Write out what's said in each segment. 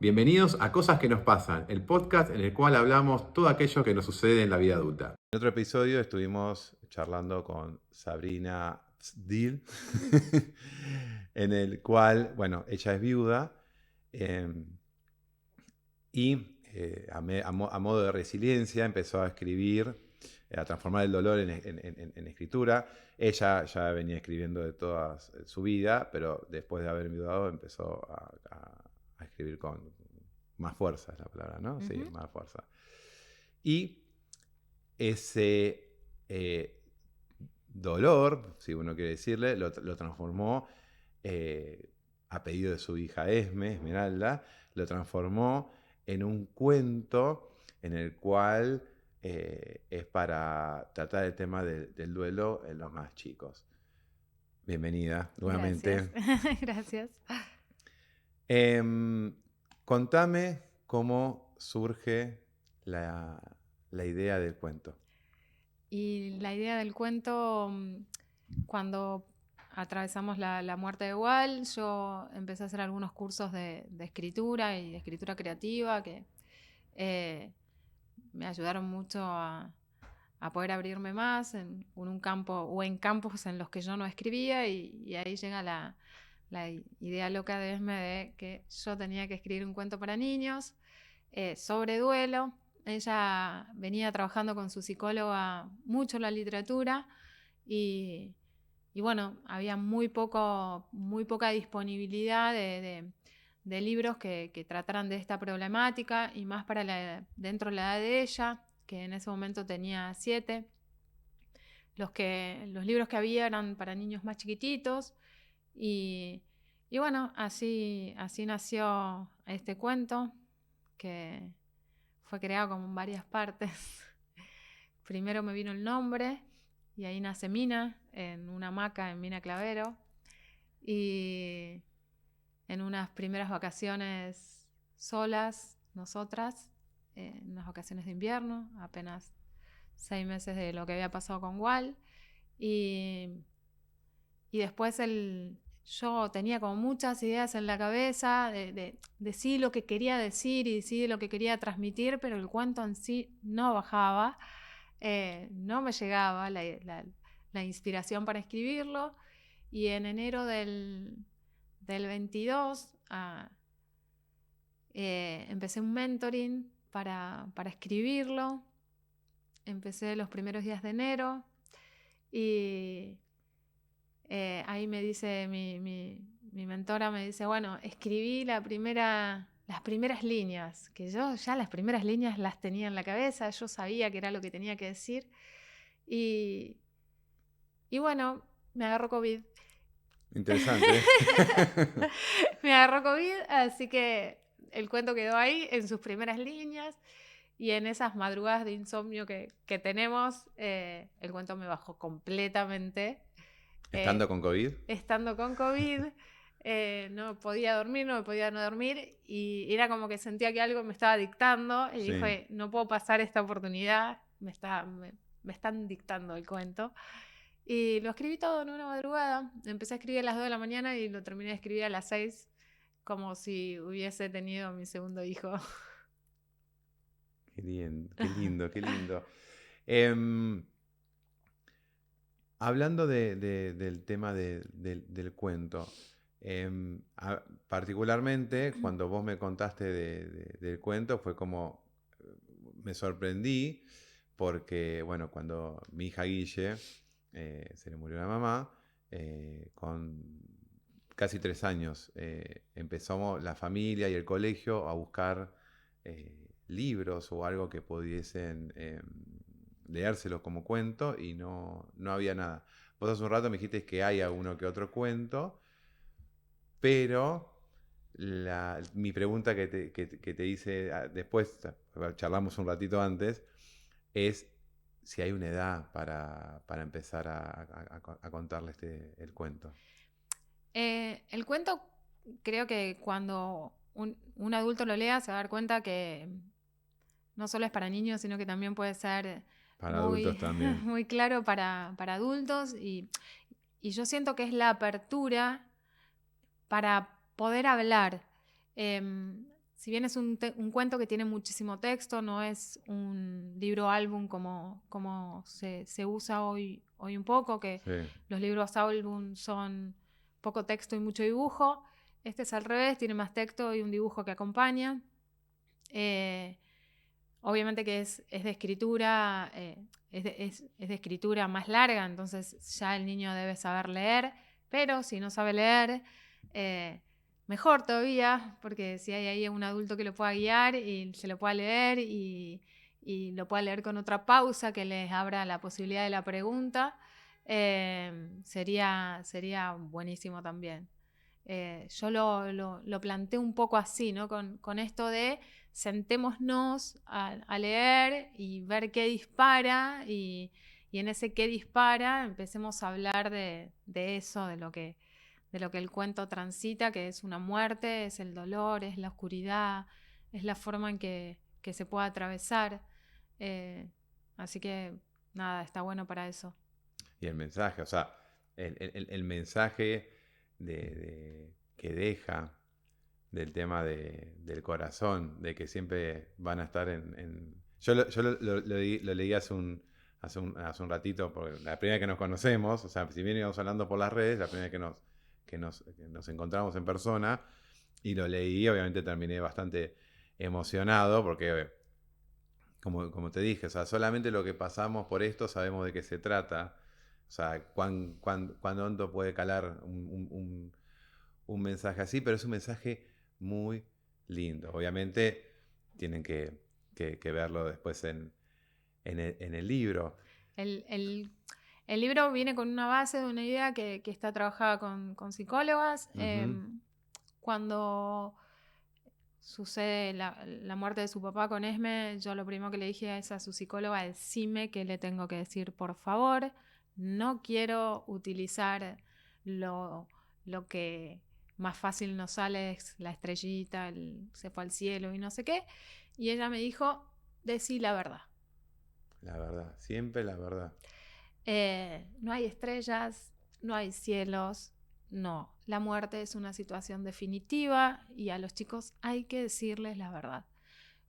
Bienvenidos a Cosas que nos pasan, el podcast en el cual hablamos todo aquello que nos sucede en la vida adulta. En otro episodio estuvimos charlando con Sabrina Sdil, en el cual, bueno, ella es viuda eh, y a modo de resiliencia empezó a escribir, a transformar el dolor en escritura. Ella ya venía escribiendo de toda su vida, pero después de haber enviudado empezó a escribir con más fuerza, es la palabra, ¿no? Sí, Ujú. más fuerza. Y ese dolor, si uno quiere decirle, lo transformó a pedido de su hija Esmeralda, lo transformó en un cuento en el cual es para tratar el tema del duelo en los más chicos. Bienvenida Gracias, nuevamente. gracias. Em, Contame cómo surge la, la idea del cuento. Y la idea del cuento, cuando atravesamos la muerte de Wal, yo empecé a hacer algunos cursos de escritura y de escritura creativa que eh, me ayudaron mucho a poder abrirme más en un campo o en campos en los que yo no escribía y ahí llega la idea loca de Esme de que yo tenía que escribir un cuento para niños sobre duelo. Ella venía trabajando con su psicóloga mucho la literatura y, y bueno, había muy poca disponibilidad de libros que trataran de esta problemática y más para dentro de la edad de ella, que en ese momento tenía 7. Los libros que había eran para niños más chiquititos y, y bueno, así nació este cuento que fue creado como en varias partes. Primero me vino el nombre y ahí nace Mina, en una hamaca en Mina Clavero. Y en unas primeras vacaciones solas, nosotras, en unas vacaciones de invierno, apenas 6 meses de lo que había pasado con Wal. Y, y después yo tenía como muchas ideas en la cabeza de sí lo que quería decir y sí lo que quería transmitir, pero el cuento en sí no bajaba, no me llegaba la inspiración para escribirlo. Y en enero del 22 empecé un mentoring para escribirlo. Empecé los primeros días de enero y ahí me dice mi mentora, me dice, bueno, escribí las primeras líneas, que yo ya las primeras líneas las tenía en la cabeza, yo sabía que era lo que tenía que decir. Y, y bueno, me agarró COVID. Interesante. Me agarró COVID, así que el cuento quedó ahí en sus primeras líneas. Y en esas madrugadas de insomnio que tenemos, el cuento me bajó completamente. Estando Eh, con COVID. Estando con COVID, no podía dormir, no me podía no dormir. Y era como que sentía que algo me estaba dictando. Y Sí. dije, no puedo pasar esta oportunidad. Me están dictando el cuento. Y lo escribí todo en una madrugada. Empecé a escribir a las 2 de la mañana y lo terminé de escribir a las 6, como si hubiese tenido mi segundo hijo. Qué lindo, qué lindo, qué lindo. Em, Hablando del tema del cuento, particularmente cuando vos me contaste del cuento, fue como me sorprendí porque, bueno, cuando mi hija Guille se le murió la mamá, con casi 3 años, empezamos la familia y el colegio a buscar libros o algo que pudiesen leérselos como cuento y no había nada. Vos hace un rato me dijiste que hay alguno que otro cuento, pero mi pregunta que te hice después, charlamos un ratito antes, es si hay una edad para empezar a contarle el cuento. El cuento, creo que cuando un adulto lo lea se va a dar cuenta que no solo es para niños, sino que también puede ser Para adultos muy, también. muy claro para adultos. Y yo siento que es la apertura para poder hablar. si bien es un cuento que tiene muchísimo texto, no es un libro álbum como se usa hoy un poco, que Sí. los libros álbum son poco texto y mucho dibujo. Este es al revés, tiene más texto y un dibujo que acompaña. Obviamente que es de escritura, es de escritura más larga, entonces ya el niño debe saber leer, pero si no sabe leer, mejor todavía, porque si hay ahí un adulto que lo pueda guiar y se lo pueda leer y lo pueda leer con otra pausa que les abra la posibilidad de la pregunta, sería buenísimo también. Yo lo planteé un poco así, ¿no? Con esto de sentémonos a leer y ver qué dispara y en ese qué dispara empecemos a hablar de eso, de lo que el cuento transita, que es una muerte, es el dolor, es la oscuridad, es la forma en que se puede atravesar. Así que nada, está bueno para eso. Y el mensaje, o sea, el mensaje que deja del tema del corazón, de que siempre van a estar Yo lo leí hace un ratito, porque la primera vez que nos conocemos, o sea, si bien íbamos hablando por las redes, la primera vez que nos encontramos en persona, y lo leí, obviamente terminé bastante emocionado, porque como te dije, o sea, solamente lo que pasamos por esto sabemos de qué se trata. O sea, cuán hondo puede calar un mensaje así, pero es un mensaje muy lindo. Obviamente tienen que verlo después en el libro. El libro viene con una base de una idea que está trabajada con psicólogas. Ujú. Cuando sucede la muerte de su papá con Esme, yo lo primero que le dije es a su psicóloga: decime qué le tengo que decir, por favor. No quiero utilizar lo que más fácil nos sale, es la estrellita, se fue al cielo y no sé qué. Y ella me dijo: decí la verdad. La verdad, siempre la verdad. No hay estrellas, no hay cielos, no. La muerte es una situación definitiva y a los chicos hay que decirles la verdad.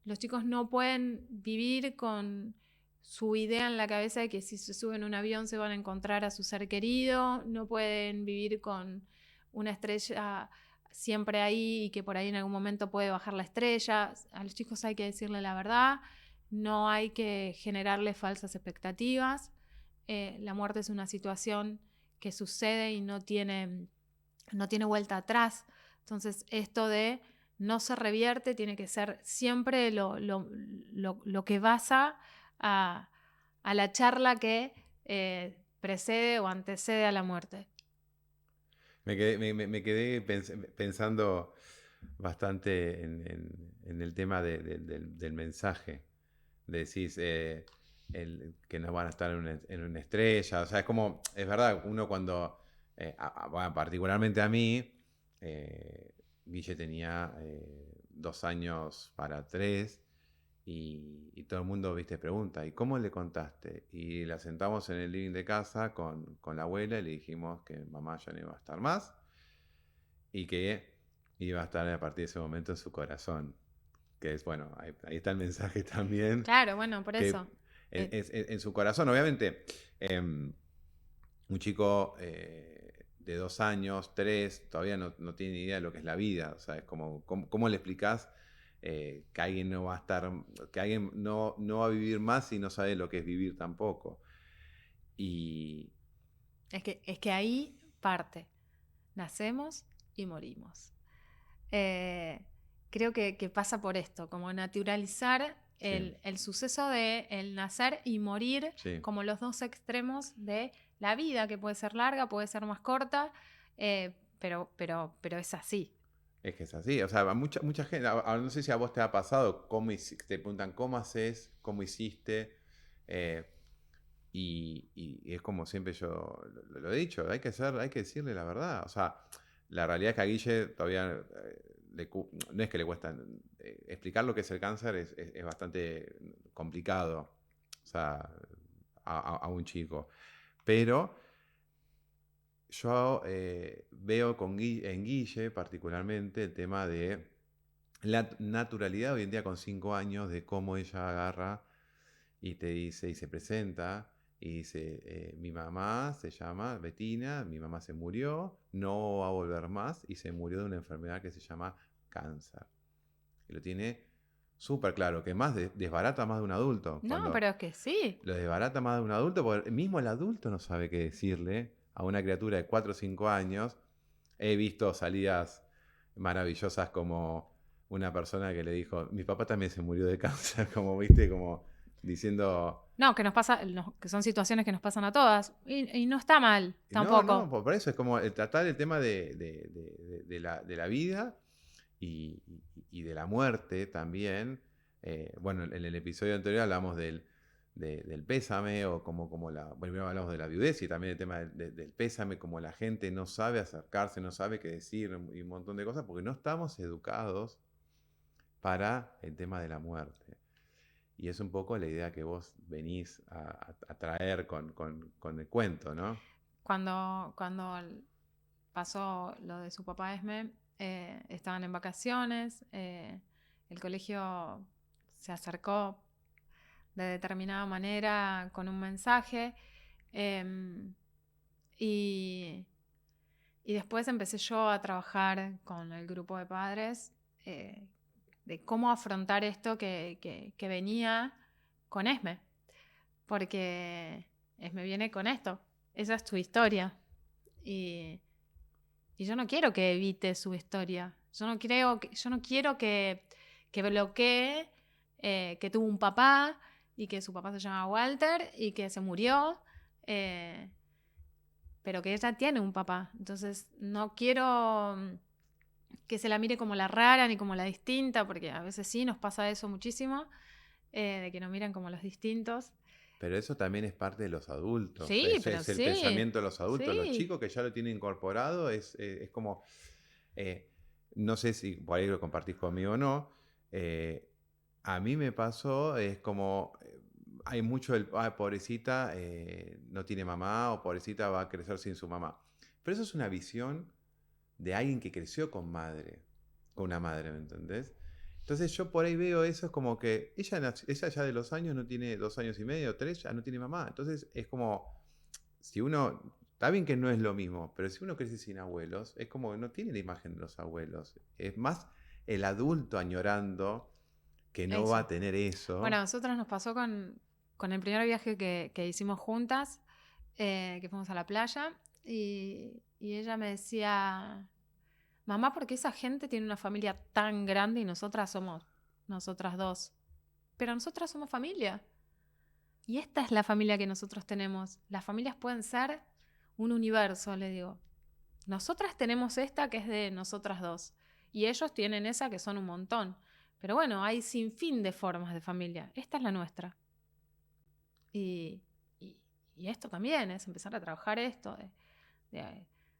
Los chicos no pueden vivir con su idea en la cabeza de que si se suben a un avión se van a encontrar a su ser querido, no pueden vivir con una estrella siempre ahí y que por ahí en algún momento puede bajar la estrella. A los chicos hay que decirle la verdad, no hay que generarles falsas expectativas. La muerte es una situación que sucede y no tiene vuelta atrás. Entonces, esto de no se revierte tiene que ser siempre lo que basa a la charla que precede o antecede a la muerte. Me quedé pensando bastante en el tema del mensaje. Decís que no van a estar en una estrella. O sea, es verdad, uno cuando, bueno, particularmente a mí, Guille tenía 2 años para 3 y todo el mundo, viste, pregunta, ¿y cómo le contaste? Y la sentamos en el living de casa con la abuela y le dijimos que mamá ya no iba a estar más y que iba a estar a partir de ese momento en su corazón. Que es, bueno, ahí está el mensaje también, Claro, bueno, por eso. que en su corazón, obviamente, un chico de 2 años, 3, todavía no tiene ni idea de lo que es la vida. O sea, es ¿cómo le explicás que alguien no va a estar, que alguien no va a vivir más y no sabe lo que es vivir tampoco? Y Es que ahí parte. Nacemos y morimos. Creo que pasa por esto, como naturalizar sí, el suceso de el nacer y morir sí. como los dos extremos de la vida, que puede ser larga, puede ser más corta, pero es así. Es que es así, o sea, mucha gente, no sé si a vos te ha pasado, te preguntan cómo haces, cómo hiciste, eh, y es como siempre yo lo he dicho, hay que decirle la verdad. O sea, la realidad es que a Guille todavía no es que le cuesta explicar lo que es el cáncer, es bastante complicado, o sea, a un chico. Pero yo veo en Guille particularmente el tema de la naturalidad hoy en día con 5 años de cómo ella agarra y te dice y se presenta y dice, mi mamá se llama Betina, mi mamá se murió, no va a volver más y se murió de una enfermedad que se llama cáncer. Y lo tiene súper claro, que más desbarata más de un adulto. No, Cuando pero es que sí. lo desbarata más de un adulto, porque mismo el adulto no sabe qué decirle a una criatura de 4 o 5 años. He visto salidas maravillosas como una persona que le dijo, mi papá también se murió de cáncer, como viste, como diciendo, No, que nos pasa, que son situaciones que nos pasan a todas. Y no está mal, no, no, tampoco. por eso es como tratar el tema de la vida y, y de la muerte también. Bueno, en el episodio anterior hablamos del pésame o como la, bueno, primero hablamos de la viudez y también el tema del pésame, como la gente no sabe acercarse, no sabe qué decir y un montón de cosas porque no estamos educados para el tema de la muerte. Y es un poco la idea que vos venís a traer con el cuento, ¿no? Cuando pasó lo de su papá Esme, estaban en vacaciones, el colegio se acercó de determinada manera con un mensaje em, y, y después empecé yo a trabajar con el grupo de padres de cómo afrontar esto que venía con Esme, porque Esme viene con esto, esa es tu historia y, y yo no quiero que evite su historia, yo no quiero que bloquee que tuvo un papá y que su papá se llama Walter y que se murió, eh, pero que ella tiene un papá. Entonces no quiero que se la mire como la rara ni como la distinta, porque a veces sí nos pasa eso muchísimo, de que nos miran como los distintos. Pero eso también es parte de los adultos, Sí, pero es el sí, pensamiento de los adultos. Los sí. chicos que ya lo tienen incorporado es como, eh, no sé si por ahí lo compartís conmigo o no, eh, a mí me pasó, es como, hay mucho el, pobrecita, no tiene mamá o pobrecita va a crecer sin su mamá. Pero eso es una visión de alguien que creció con madre, con una madre, ¿me entendés? Entonces yo por ahí veo eso, es como que ella ya de los años no tiene 2 años y medio, 3, ya no tiene mamá. Entonces es como, si uno, está bien que no es lo mismo, pero si uno crece sin abuelos, es como que no tiene la imagen de los abuelos. Es más el adulto añorando que no va Eso. a tener Bueno, a eso. nosotros nos pasó con el primer viaje que hicimos juntas, que fuimos a la playa, y ella me decía, mamá, ¿por qué esa gente tiene una familia tan grande y nosotras somos nosotras dos? Pero nosotras somos familia. Y esta es la familia que nosotros tenemos. Las familias pueden ser un universo, le digo. Nosotras tenemos esta que es de nosotras dos. Y ellos tienen esa que son un montón. Pero bueno, hay sin fin de formas de familia. Esta es la nuestra. Y, y, y esto también es empezar a trabajar esto.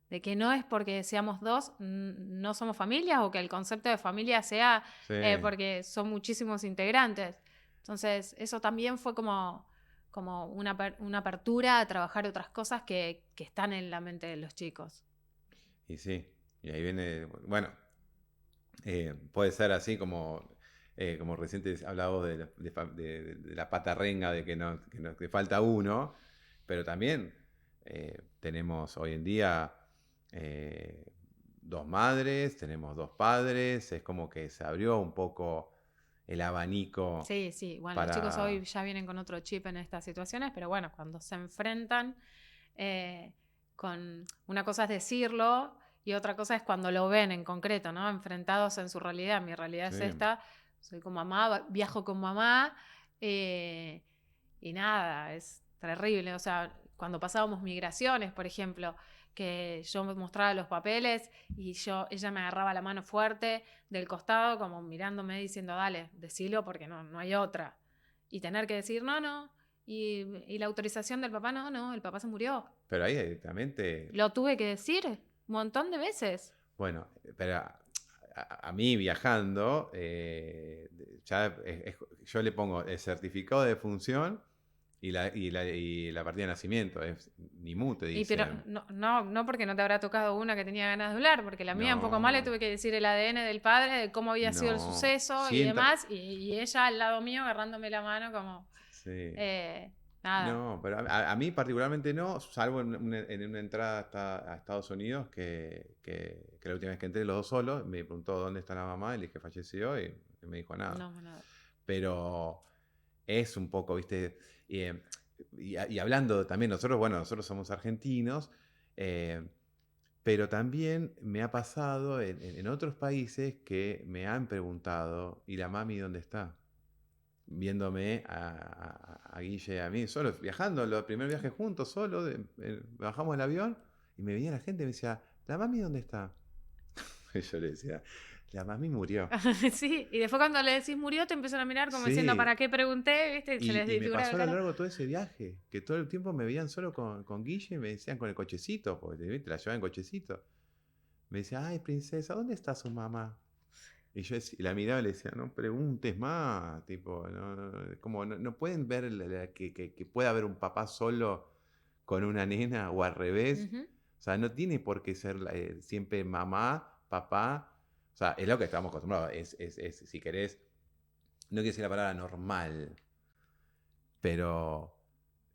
De que no es porque seamos dos, no somos familia, o que el concepto de familia sea Sí. porque son muchísimos integrantes. Entonces, eso también fue como una apertura a trabajar otras cosas que están en la mente de los chicos. Y sí, y ahí viene, bueno, puede ser así como recién hablábamos de la pata renga, de que falta uno, pero también tenemos hoy en día eh, dos madres, tenemos dos padres, es como que se abrió un poco el abanico Sí, sí. Bueno, los chicos para... hoy ya vienen con otro chip en estas situaciones, pero bueno, cuando se enfrentan eh, con una cosa es decirlo y otra cosa es cuando lo ven en concreto, ¿no? Enfrentados en su realidad. Mi realidad Sí, es esta, soy con mamá, viajo con mamá eh, y nada, es terrible. O sea, cuando pasábamos migraciones, por ejemplo, que yo me mostraba los papeles y ella me agarraba la mano fuerte del costado, como mirándome diciendo, dale, decilo porque no hay otra. Y tener que decir, no, no. Y la autorización del papá, no, no, el papá se murió. pero ahí directamente, Lo tuve que decir un montón de veces. bueno, pero a mí viajando, ya yo le pongo el certificado de función Y la partida de nacimiento es Nimú, te Pero dicen. no porque no te habrá tocado una que tenía ganas de hablar, porque la mía un poco más le No, tuve que decir el ADN del padre, de cómo había sido el no. suceso y Sienta. demás, y ella al lado mío agarrándome la mano como, Sí. eh, nada. No, pero a mí particularmente no, salvo en una entrada a Estados Unidos, que la última vez que entré los dos solos, me preguntó dónde está la mamá, y le dije falleció y me dijo nada. No, nada. Pero es un poco, viste, y hablando también, nosotros somos argentinos, eh, pero también me ha pasado en otros países que me han preguntado, ¿y la mami dónde está? Viéndome a Guille y a mí, solos, viajando, el primer viaje juntos, solo, bajamos el avión y me venía la gente y me decía, ¿la mami dónde está? Y yo le decía, la mami murió. Sí, y después cuando le decís murió te empiezan a mirar como diciendo, Sí, ¿para qué pregunté? ¿Viste? Y se les y me desfigura la pasó a lo cara. largo de todo ese viaje, que todo el tiempo me veían solo con Guille y me decían con el cochecito, porque te la llevaban en cochecito. Me decía, ay, princesa, ¿dónde está su mamá? Y yo y la miraba y le decía, no preguntes más, tipo, como no pueden ver que pueda haber un papá solo con una nena o al revés. Ujú. O sea, no tiene por qué ser siempre mamá, papá. O sea, es lo que estamos acostumbrados. Si querés, no quiero decir la palabra normal, pero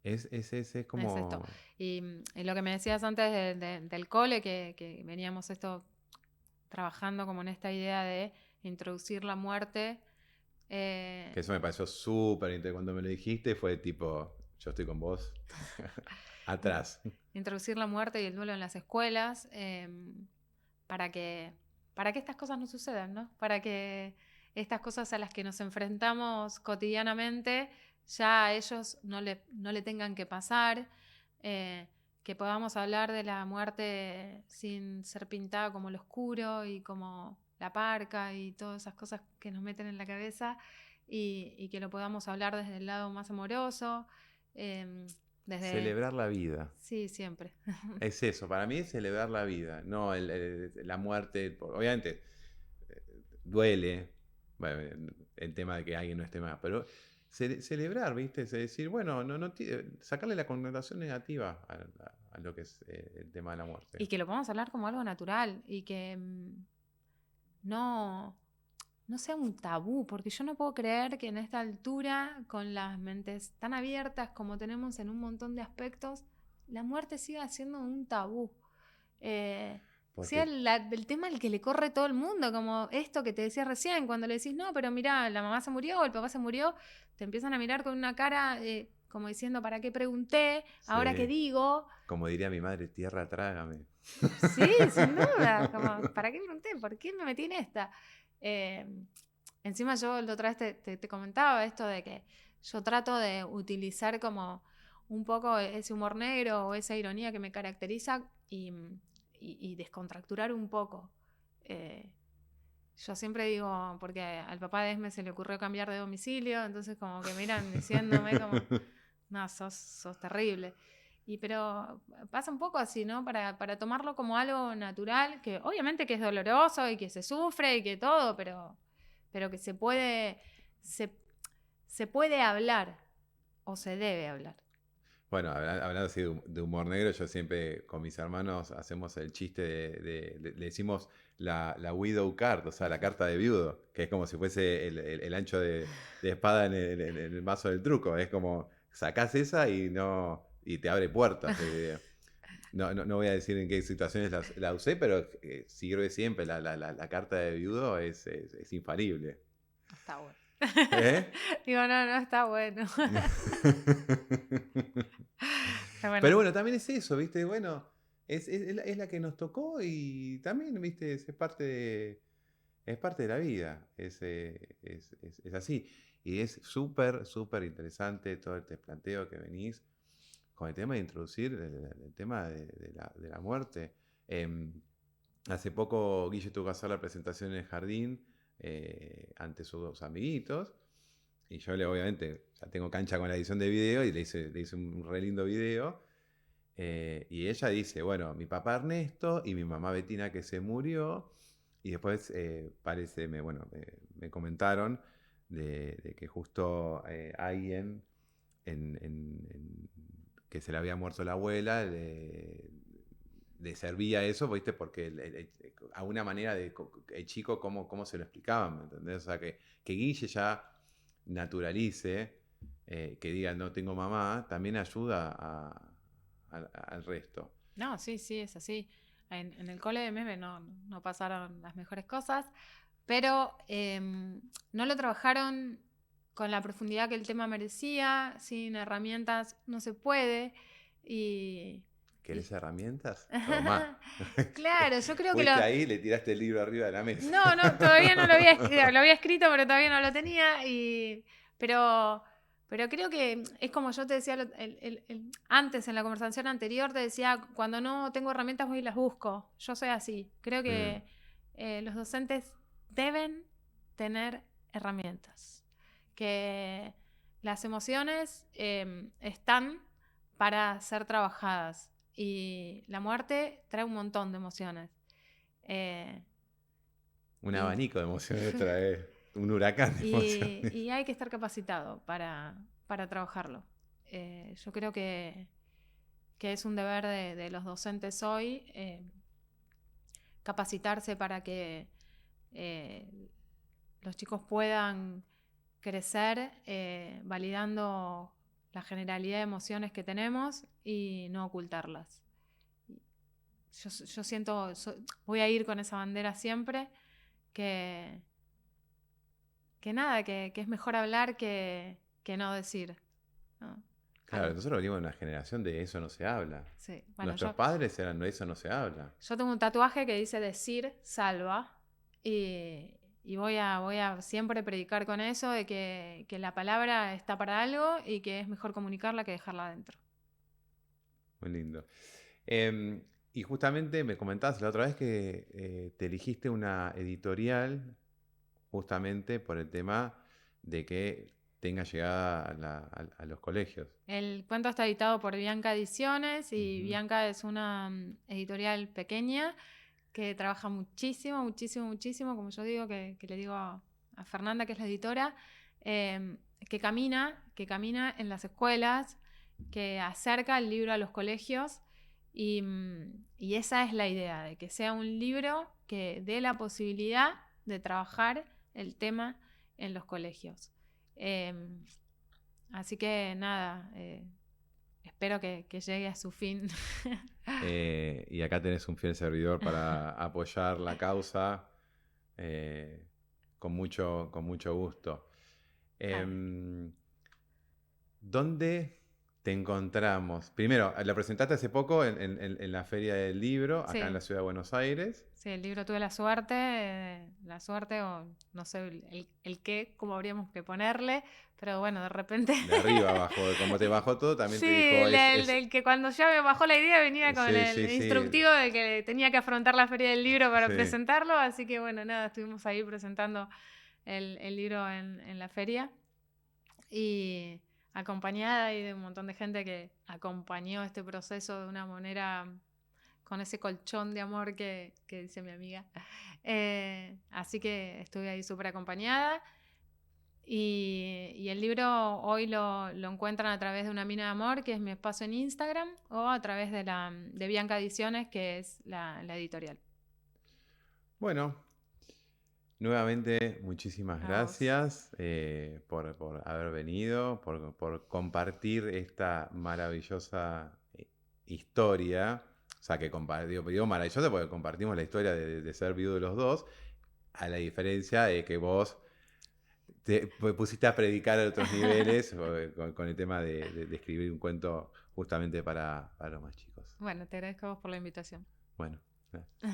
es Es esto. como... Y lo que me decías antes del cole, que veníamos esto trabajando como en esta idea de introducir la muerte. Que eso me pareció súper interesante. Cuando me lo dijiste fue tipo, yo estoy con vos atrás. Introducir la muerte y el duelo en las escuelas para que, para que estas cosas no sucedan, ¿no? Para que estas cosas a las que nos enfrentamos cotidianamente ya a ellos no le tengan que pasar, que podamos hablar de la muerte sin ser pintada como lo oscuro y como la parca y todas esas cosas que nos meten en la cabeza y que lo podamos hablar desde el lado más amoroso. Desde Celebrar la vida. Sí, siempre. Es eso, para mí es celebrar la vida, no la muerte. Obviamente, duele, bueno, el tema de que alguien no esté más, pero celebrar, ¿viste? Es decir, bueno, sacarle la connotación negativa a lo que es el tema de la muerte. Y que lo podamos hablar como algo natural y que no, no sea un tabú, porque yo no puedo creer que en esta altura, con las mentes tan abiertas como tenemos en un montón de aspectos, la muerte siga siendo un tabú. Sea Porque, el tema al que le corre todo el mundo, como esto que te decía recién, cuando le decís, no, pero mirá, la mamá se murió o el papá se murió, te empiezan a mirar con una cara como diciendo, ¿para qué pregunté? ¿Ahora qué sí, digo? como diría mi madre, tierra trágame. Sí, sin duda, como, ¿para qué pregunté? ¿Por qué me metí en esta? Eh, Encima yo la otra vez te comentaba esto de que yo trato de utilizar como un poco ese humor negro o esa ironía que me caracteriza y descontracturar un poco. Eh, yo siempre digo, porque al papá de Esme se le ocurrió cambiar de domicilio, entonces como que miran diciéndome como, no, sos terrible. Pero pasa un poco así, ¿no? Para tomarlo como algo natural, que obviamente que es doloroso y que se sufre y que todo, pero que se, se puede hablar o se debe hablar. Bueno, hablando así de humor negro, yo siempre con mis hermanos hacemos el chiste le decimos la widow card, o sea, la carta de viudo, que es como si fuese el ancho de espada en el mazo del truco. Es como sacás esa y te abre puertas. No voy a decir en qué situaciones la usé, pero sirve siempre. La carta de viudo es infalible. No está bueno. ¿Eh? Digo, no está bueno. Pero Pero bueno, bueno, también es eso, ¿viste? Bueno, es la que nos tocó y también, ¿viste? Es parte de la vida, es así. Y es súper, súper interesante todo este planteo que venís con el tema de introducir el tema de la muerte. Em, Hace poco Guille tuvo que hacer la presentación en el jardín ante sus dos amiguitos. Y yo obviamente, ya tengo cancha con la edición de video y le hice un re lindo video. Y ella dice, bueno, mi papá Ernesto y mi mamá Betina que se murió. Y después me comentaron de que justo alguien que se le había muerto la abuela, le servía eso, ¿viste? Porque a una manera el chico cómo se lo explicaban, ¿me entendés? O sea, que Guille ya naturalice, que diga no tengo mamá, también ayuda al resto. No, sí, sí, es así. En el cole de Meme no pasaron las mejores cosas, pero no lo trabajaron con la profundidad que el tema merecía, sin herramientas no se puede. ¿Querés herramientas? Tomá. Claro, yo creo que Fuiste ahí y le tiraste el libro arriba de la mesa. No, todavía no lo había escrito, lo había escrito, pero todavía no lo tenía. Pero creo que es como yo te decía antes, en la conversación anterior, te decía, cuando no tengo herramientas voy y las busco. Yo soy así. Creo que los docentes deben tener herramientas. Que las emociones están para ser trabajadas. Y la muerte trae un montón de emociones. Un abanico de emociones trae, un huracán de emociones. Y hay que estar capacitado para trabajarlo. Yo creo que es un deber de los docentes hoy capacitarse para que los chicos puedan crecer validando la generalidad de emociones que tenemos y no ocultarlas. Yo siento, voy a ir con esa bandera siempre, que nada, que es mejor hablar que no decir, ¿no? Claro, nosotros venimos de una generación de eso no se habla. Sí. Bueno, Nuestros padres eran de eso no se habla. Yo tengo un tatuaje que dice decir salva y voy a siempre predicar con eso de que la palabra está para algo y que es mejor comunicarla que dejarla adentro. Muy lindo. Y justamente me comentabas la otra vez que te eligiste una editorial justamente por el tema de que tenga llegada a los colegios. El cuento está editado por Bianca Ediciones y Bianca es una editorial pequeña que trabaja muchísimo, muchísimo, muchísimo, como yo digo, que le digo a Fernanda, que es la editora, que camina en las escuelas, que acerca el libro a los colegios y esa es la idea, de que sea un libro que dé la posibilidad de trabajar el tema en los colegios. Así que nada, espero que llegue a su fin. Y acá tenés un fiel servidor para apoyar la causa con mucho gusto. ¿Dónde te encontramos? Primero, la presentaste hace poco en la Feria del Libro, acá Sí. en la Ciudad de Buenos Aires. Sí, el libro tuve la suerte o no sé el qué, cómo habríamos que ponerle, pero bueno, de repente... De arriba abajo, como te bajó todo, también sí, te dijo... el que cuando ya me bajó la idea venía con el instructivo de que tenía que afrontar la Feria del Libro para presentarlo, así que bueno, nada, estuvimos ahí presentando el libro en la feria y acompañada y de un montón de gente que acompañó este proceso de una manera... con ese colchón de amor que dice mi amiga. Así que estuve ahí súper acompañada. Y el libro hoy lo encuentran a través de Una Mina de Amor, que es mi espacio en Instagram, o a través de Bianca Ediciones, que es la editorial. Bueno, nuevamente muchísimas gracias por haber venido, por compartir esta maravillosa historia. O sea, que digo maravillosa porque compartimos la historia de ser viudos los dos, a la diferencia de que vos te pusiste a predicar a otros niveles con el tema de escribir un cuento justamente para los más chicos. Bueno, te agradezco a vos por la invitación. Bueno, gracias.